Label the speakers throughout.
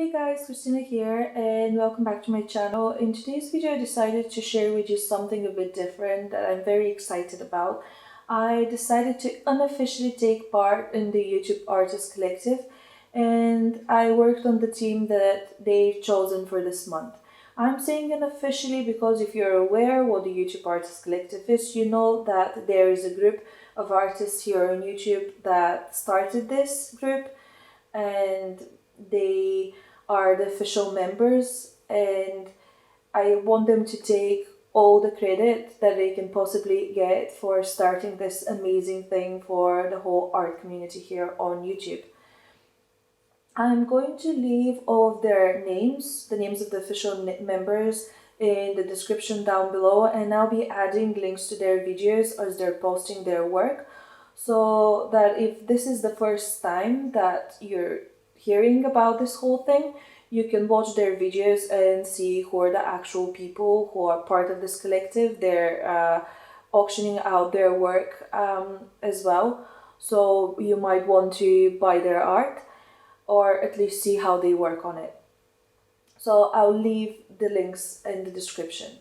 Speaker 1: Hey guys, Christina here and welcome back to my channel. In today's video I decided to share with you something a bit different that I'm very excited about. I decided to unofficially take part in the YouTube Artist Collective and I worked on the team that they've chosen for this month. I'm saying unofficially because if you're aware what the YouTube Artist Collective is, you know that there is a group of artists here on YouTube that started this group and they are the official members, and I want them to take all the credit that they can possibly get for starting this amazing thing for the whole art community here on YouTube. I'm going to leave all of their names, the names of the official members, in the description down below, and I'll be adding links to their videos as they're posting their work, so that if this is the first time that you're hearing about this whole thing, you can watch their videos and see who are the actual people who are part of this collective. They're auctioning out their work as well, so you might want to buy their art or at least see how they work on it. So I'll leave the links in the description.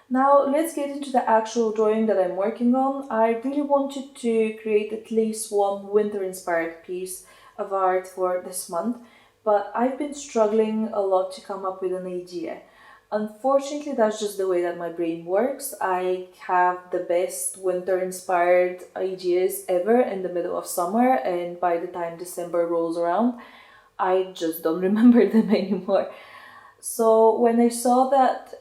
Speaker 1: Now let's get into the actual drawing that I'm working on. I really wanted to create at least one winter inspired piece of art for this month, but I've been struggling a lot to come up with an idea. Unfortunately, that's just the way that my brain works. I have the best winter inspired ideas ever in the middle of summer, and by the time December rolls around, I just don't remember them anymore. So when I saw that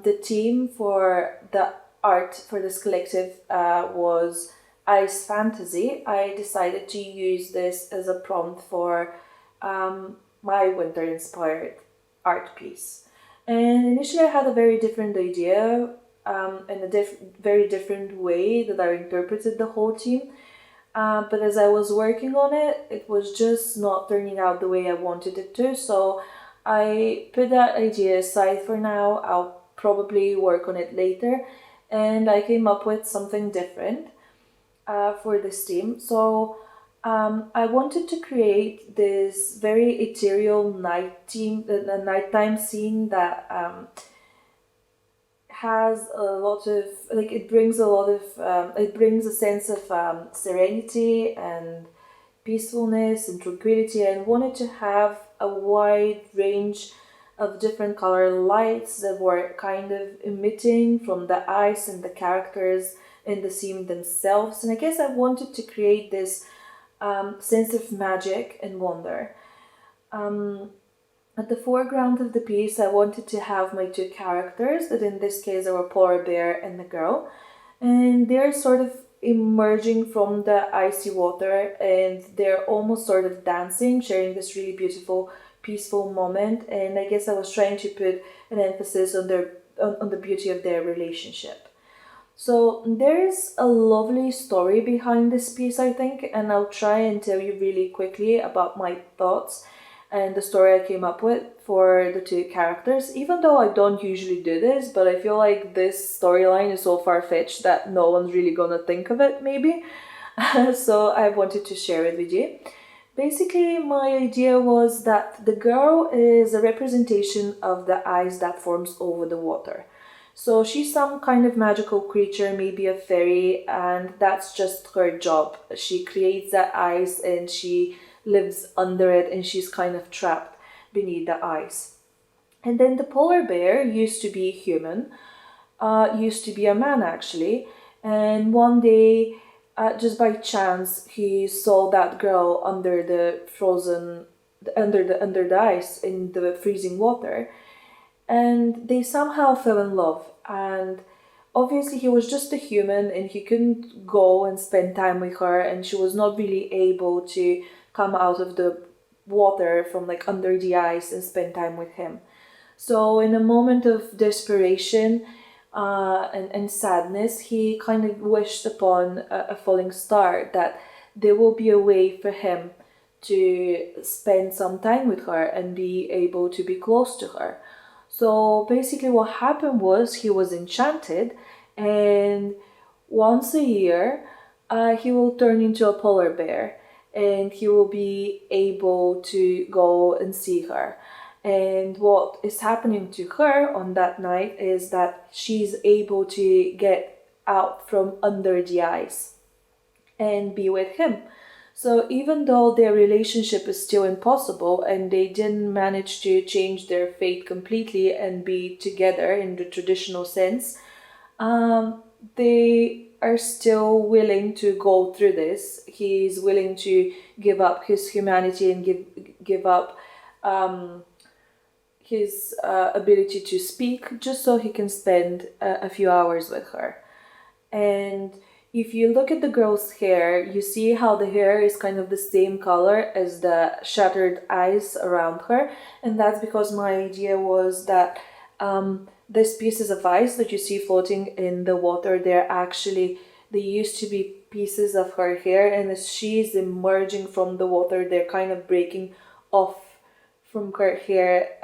Speaker 1: the theme for the art for this collective was ice fantasy, I decided to use this as a prompt for my winter inspired art piece. And initially I had a very different idea and a very different way that I interpreted the whole theme. But as I was working on it, it was just not turning out the way I wanted it to. So I put that idea aside for now. I'll probably work on it later. And I came up with something different for this theme. So I wanted to create this very ethereal nighttime scene that has a lot of, like, it brings a lot of, it brings a sense of serenity and peacefulness and tranquility, and wanted to have a wide range of different color lights that were kind of emitting from the ice and the characters in the scene themselves. And I guess I wanted to create this sense of magic and wonder. At the foreground of the piece, I wanted to have my two characters, that in this case are a polar bear and a girl, and they're sort of emerging from the icy water, and they're almost sort of dancing, sharing this really beautiful, peaceful moment. And I guess I was trying to put an emphasis on on the beauty of their relationship. So there's a lovely story behind this piece, I think, and I'll try and tell you really quickly about my thoughts and the story I came up with for the two characters, even though I don't usually do this, but I feel like this storyline is so far-fetched that no one's really gonna think of it, maybe. So I wanted to share it with you. Basically, my idea was that the girl is a representation of the ice that forms over the water. So she's some kind of magical creature, maybe a fairy, and that's just her job. She creates that ice and she lives under it, and she's kind of trapped beneath the ice. And then the polar bear used to be human, used to be a man actually, and one day, just by chance, he saw that girl under the frozen, under the ice in the freezing water, and they somehow fell in love. And obviously he was just a human and he couldn't go and spend time with her, and she was not really able to come out of the water from like under the ice and spend time with him. So in a moment of desperation and sadness, he kind of wished upon a falling star that there will be a way for him to spend some time with her and be able to be close to her. So basically what happened was he was enchanted, and once a year he will turn into a polar bear and he will be able to go and see her. And what is happening to her on that night is that she's able to get out from under the ice and be with him. So even though their relationship is still impossible and they didn't manage to change their fate completely and be together in the traditional sense, they are still willing to go through this. He's willing to give up his humanity and give up his ability to speak just so he can spend a few hours with her. And if you look at the girl's hair, you see how the hair is kind of the same color as the shattered ice around her. And that's because my idea was that these pieces of ice that you see floating in the water, they used to be pieces of her hair. And as she's emerging from the water, they're kind of breaking off from her hair.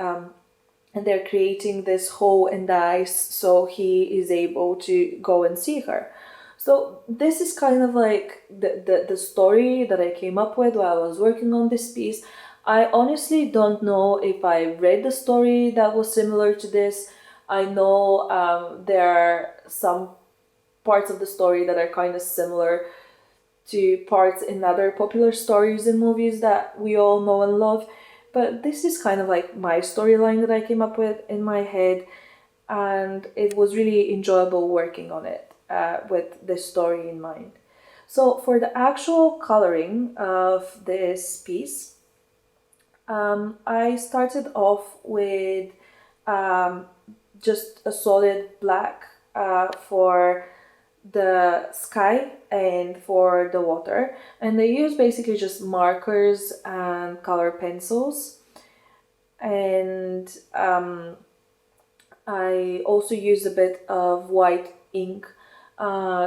Speaker 1: And they're creating this hole in the ice so he is able to go and see her. So this is kind of like the story that I came up with while I was working on this piece. I honestly don't know if I read the story that was similar to this. I know there are some parts of the story that are kind of similar to parts in other popular stories and movies that we all know and love. But this is kind of like my storyline that I came up with in my head, and it was really enjoyable working on it with this story in mind. So, for the actual coloring of this piece, I started off with um, just a solid black for the sky and for the water, and I use basically just markers and color pencils, and I also use a bit of white ink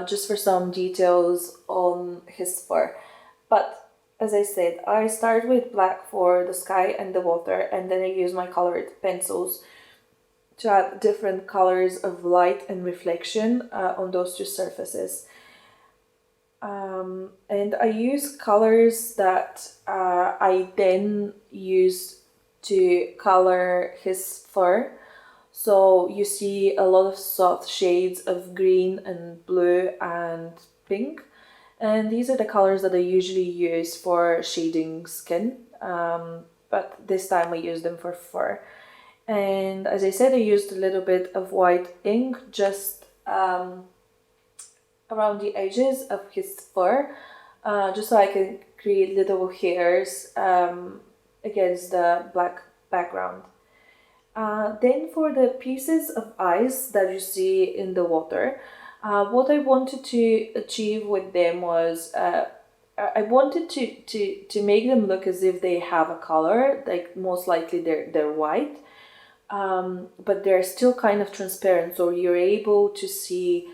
Speaker 1: just for some details on his fur. But as I said, I start with black for the sky and the water, and then I use my colored pencils to add different colors of light and reflection on those two surfaces. And I use colors that I then use to color his fur. So you see a lot of soft shades of green and blue and pink. And these are the colors that I usually use for shading skin. But this time I use them for fur. And as I said, I used a little bit of white ink just around the edges of his fur, just so I can create little hairs against the black background. Then for the pieces of ice that you see in the water, what I wanted to achieve with them was I wanted to make them look as if they have a color, like most likely they're white, but they're still kind of transparent, so you're able to see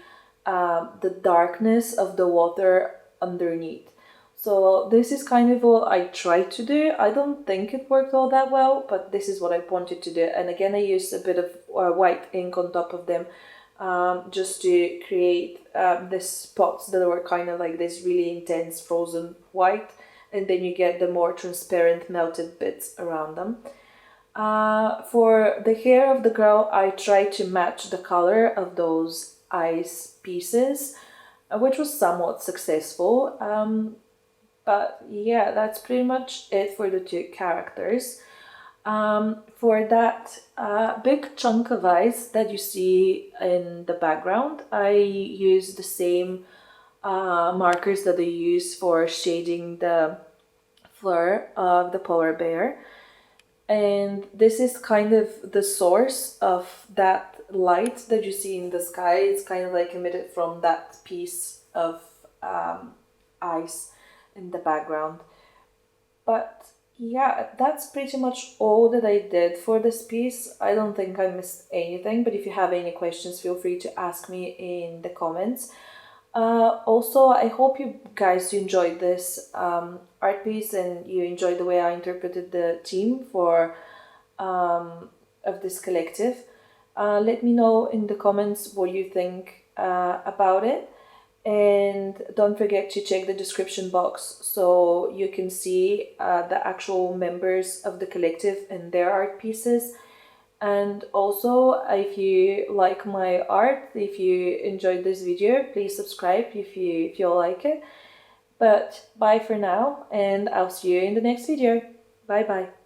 Speaker 1: the darkness of the water underneath. So this is kind of what I tried to do. I don't think it worked all that well, but this is what I wanted to do. And again, I used a bit of white ink on top of them just to create the spots that were kind of like this really intense frozen white. And then you get the more transparent melted bits around them. For the hair of the girl, I tried to match the color of those ice pieces, which was somewhat successful. But yeah, that's pretty much it for the two characters. For that big chunk of ice that you see in the background, I use the same markers that I use for shading the fur of the polar bear. And this is kind of the source of that light that you see in the sky. It's kind of like emitted from that piece of ice in the background. But yeah, that's pretty much all that I did for this piece. I don't think I missed anything, but if you have any questions, feel free to ask me in the comments. Also, I hope you guys enjoyed this art piece and you enjoyed the way I interpreted the theme for of this collective. Let me know in the comments what you think about it. And don't forget to check the description box so you can see the actual members of the collective and their art pieces. And also, if you like my art, if you enjoyed this video, please subscribe if you like it. But bye for now, and I'll see you in the next video. Bye bye.